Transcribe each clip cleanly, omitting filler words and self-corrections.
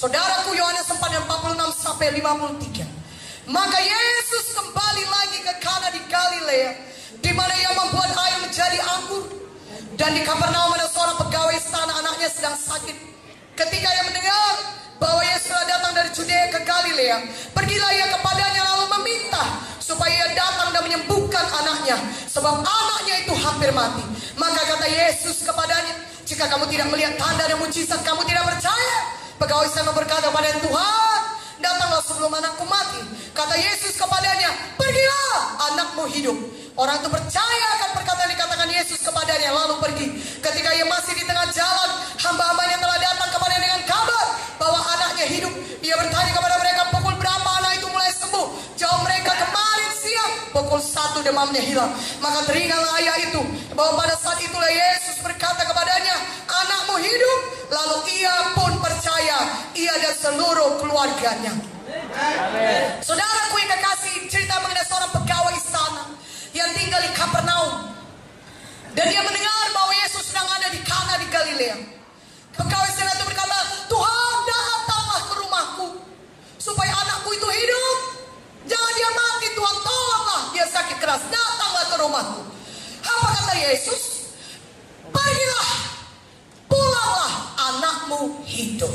Saudaraku, Yohanes 4 ayat 46 sampai 53. Maka Yesus kembali lagi ke Kana di Galilea, di mana ia membuat air menjadi anggur. Dan di Kapernaum ada seorang pegawai istana, anaknya sedang sakit. Ketika ia mendengar bahwa Yesus telah datang dari Judea ke Galilea, pergilah ia kepadanya lalu meminta supaya ia datang dan menyembuhkan anaknya, sebab anaknya itu hampir mati. Maka kata Yesus kepadanya, jika kamu tidak melihat tanda dan mujizat, kamu tidak percaya. Pegawai istana berkata kepada Tuhan, datanglah sebelum anakku mati. Kata Yesus kepadanya, pergilah, anakmu hidup. Orang itu percaya akan perkataan yang dikatakan Yesus kepadanya, lalu pergi. Ketika ia masih di tengah jalan, hamba-hambanya telah datang kepadanya dengan kabar bahwa anaknya hidup. Ia bertanya kepada mereka, pukul berapa anak itu mulai sembuh? Jawab mereka, kemarin siang pukul 1 demamnya hilang. Maka teringatlah ayah itu bahwa pada saat itulah Yesus berkata kepadanya, anakmu hidup. Lalu ia pun percaya, ia dan seluruh keluarganya. Amen. Saudaraku yang kekasih, cerita mengenai seorang pegawai istana yang tinggal di Kapernaum. Dan dia mendengar bahwa Yesus sedang ada di Kana di Galilea. Pegawai istana itu berkata, Tuhan, datanglah ke rumahku supaya anakku itu hidup. Jangan dia mati, Tuhan, tolonglah, dia sakit keras, datanglah ke rumahku. Apa kata Yesus? Pergilah, pulanglah, anakmu hidup.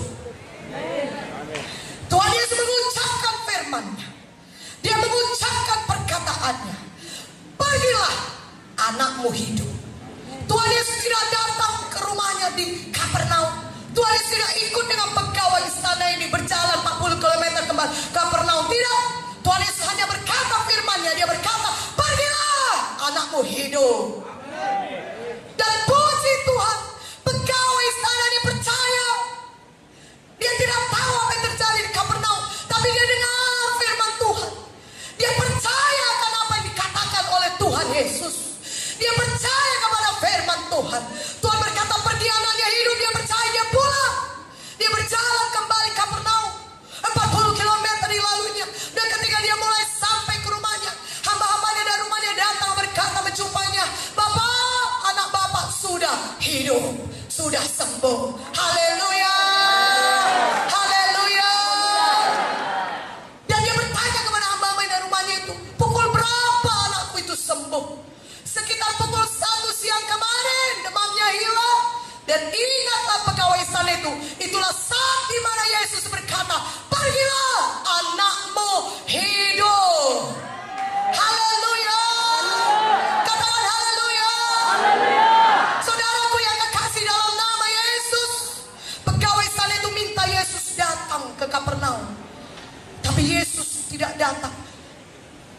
Tuhan Yesus mengucapkan firman-Nya. Dia mengucapkan perkataannya. Pergilah, anakmu hidup. Tuhan Yesus tidak datang ke rumahnya di Kapernaum. Tuhan Yesus tidak ikut dengan pegawai istana ini berjalan 40 km ke Kapernaum. Tidak. Tuhan Yesus hanya berkata firman-Nya. Dia berkata, pergilah, anakmu hidup. Dan puji Tuhan, pegawai istana ini percaya. Dia tidak tahu apa yang terjadi di Kapernaum, tapi dia dengar firman Tuhan. Dia percaya akan apa yang dikatakan oleh Tuhan Yesus. Dia percaya kepada firman Tuhan. Tuhan berkata, pergi, anaknya hidup. Dia percaya, dia pulang. Dia berjalan kembali Kapernaum. 40 km dilaluinya. Dan ketika dia mulai sampai ke rumahnya, hamba-hambanya dan rumahnya datang berkata menjumpainya, Bapak, anak Bapak sudah hidup, sudah sembuh. Haleluya. Haleluya. Dan dia bertanya kepada hamba-hambanya dan rumahnya itu, pukul berapa anakku itu sembuh? Sekitar pukul 1 siang kemarin, demamnya hilang. Dan ingatlah pegawai istana itu, itulah saat di mana Yesus berkata, pergilah, anakmu hidup. Haleluya. Katakan haleluya. Saudaraku yang kekasih dalam nama Yesus, pegawai istana itu minta Yesus datang ke Kapernaum. Tapi Yesus tidak datang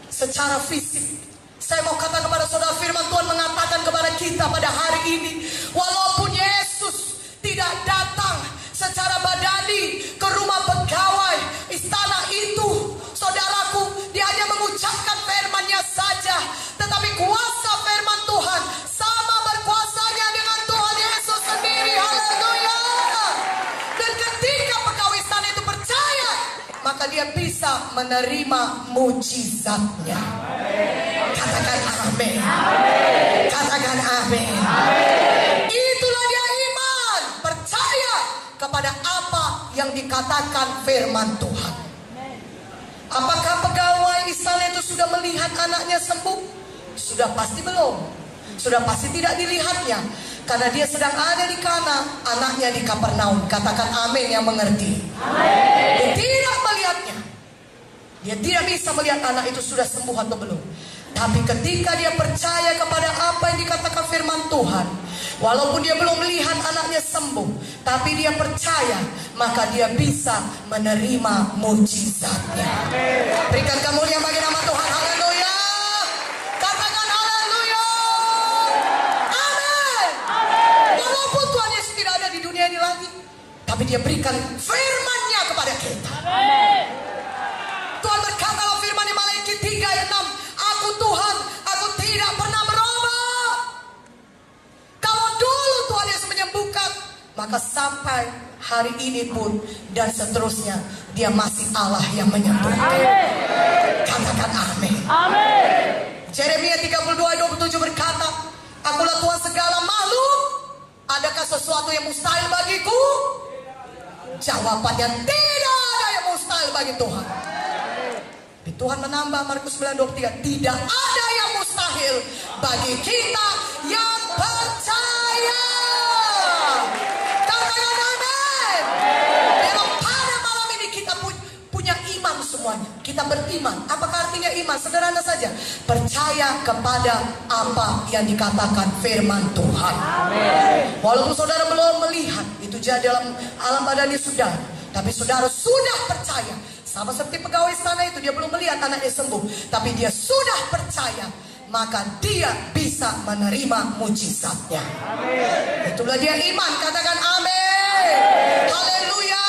secara fisik. Saya mau katakan kepada saudara, firman Tuhan mengatakan kepada kita pada hari ini, walaupun Yesus tidak datang secara badani ke rumah pegawai istana itu, saudaraku, dia hanya mengucapkan firman-Nya saja. Tetapi kuasa firman Tuhan sama berkuasanya dengan Tuhan Yesus sendiri. Haleluya. Dan ketika pegawai istana itu percaya, maka dia bisa menerima mujizatnya. Katakan amin. Katakan amin. Itulah dia iman, percaya kepada apa yang dikatakan firman Tuhan. Apakah pegawai istana itu sudah melihat anaknya sembuh? Sudah pasti belum. Sudah pasti tidak dilihatnya, karena dia sedang ada di Kana, anaknya di Kapernaum. Katakan amin yang mengerti. Dia tidak melihatnya. Dia tidak bisa melihat anak itu sudah sembuh atau belum. Tapi ketika dia percaya kepada apa yang dikatakan firman Tuhan, walaupun dia belum melihat anaknya sembuh, tapi dia percaya, maka dia bisa menerima mujizatnya. Berikan kemuliaan bagi nama Tuhan. Haleluya. Katakan haleluya. Amin. Walaupun Tuhan Yesus tidak ada di dunia ini lagi, tapi dia berikan firman-Nya kepada kita. Tuhan berkata dalam firman di Maliaki 3 ayat 6, Aku Tuhan, aku tidak pernah berubah. Kalau dulu Tuhan Yesus menyembuhkan, maka sampai hari ini pun dan seterusnya, dia masih Allah yang menyembuhkan. Katakan amin. Yeremia 32:27 berkata, Akulah Tuhan segala makhluk. Adakah sesuatu yang mustahil bagiku? Jawabannya tidak ada yang mustahil bagi Tuhan. Tuhan menambah Markus 9:23, tidak ada yang mustahil bagi kita yang percaya. Katakan amin. Kalau pada malam ini kita punya iman semuanya, kita beriman. Apakah artinya iman? Sederhana saja, percaya kepada apa yang dikatakan firman Tuhan. Amin. Walaupun saudara belum melihat itu jadi dalam alam badannya sudah, tapi saudara sudah percaya. Sama seperti pegawai istana itu, dia belum melihat anaknya sembuh, tapi dia sudah percaya, maka dia bisa menerima mujizatnya. Amin. Itulah dia iman. Katakan amin. Haleluya.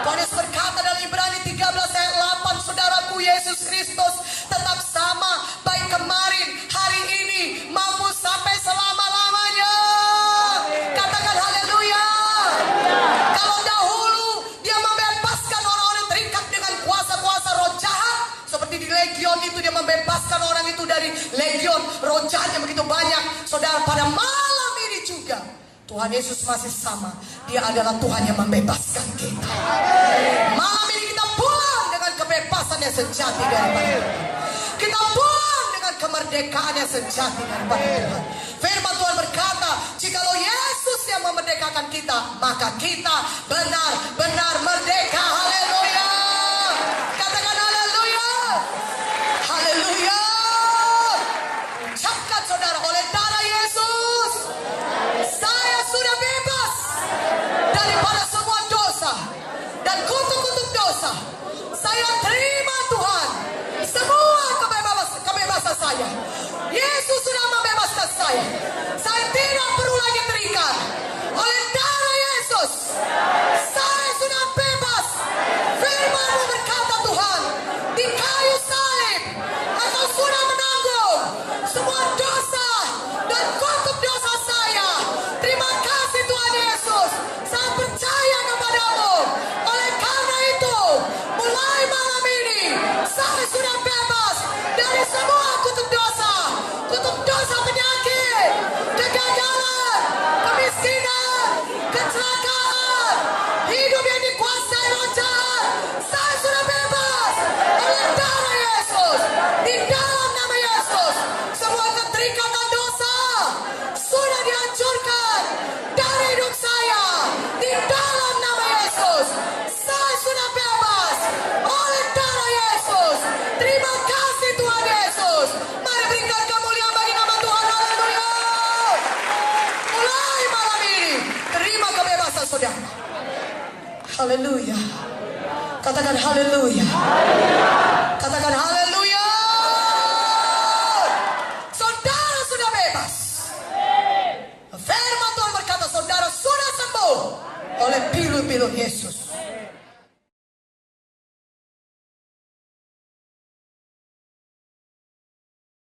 Paulus berkata dalam Ibrani 13 ayat 8, saudaraku, Yesus Kristus tetap sama, baik kemarin, hari ini, maupun sampai selama-lamanya. Katakan haleluya. Kalau dahulu dia membebaskan orang-orang terikat dengan kuasa-kuasa roh jahat, seperti di legion itu dia membebaskan orang itu dari legion, roh jahatnya begitu banyak. Saudara, pada malam ini juga Tuhan Yesus masih sama. Dia adalah Tuhan yang membebaskan kita. Malam ini kita pulang dengan kebebasan yang sejati daripada Tuhan. Kita pulang dengan kemerdekaan yang sejati daripada Tuhan. Firman Tuhan berkata, jikalau Yesus yang memerdekakan kita, maka kita benar-benar merdeka. Haleluya. Katakan haleluya. Haleluya. Ucapkan saudara, oleh darah Yesus saya sudah bebas daripada semua dosa dan kutuk-kutuk dosa. Saya terima Tuhan semua kebebasan saya. Yesus sudah membebaskan saya. Saya tidak perlu lagi terikat. Oleh darah Yesus saya sudah bebas. Firman-Mu berkata Tuhan, di kayu salib Engkau sudah menanggung semua dosa dan kutuk dosa saya. Terima kasih Tuhan Yesus. Saya percaya kepada-Mu. Oleh karena itu, mulai malam ini saya sudah bebas dari semua kutuk dosa penyakit, kegagalan, kemiskinan, kecelakaan, hidup yang dikuasai roh jahat. Saya sudah bebas oleh darah Yesus. Di dalam nama Yesus, semua keterikatan dosa sudah dihancurkan dari hidup saya. Di dalam nama Yesus, saya sudah bebas oleh darah Yesus. Terima kasih Tuhan Yesus. Mari berikan kemuliaan bagi nama Tuhan. Haleluya. Mulai malam ini, terima kebebasan saudara. Haleluya. Katakan haleluya. Katakan haleluya. Saudara sudah bebas. Firman Tuhan berkata, saudara sudah sembuh oleh pilu-pilu Yesus.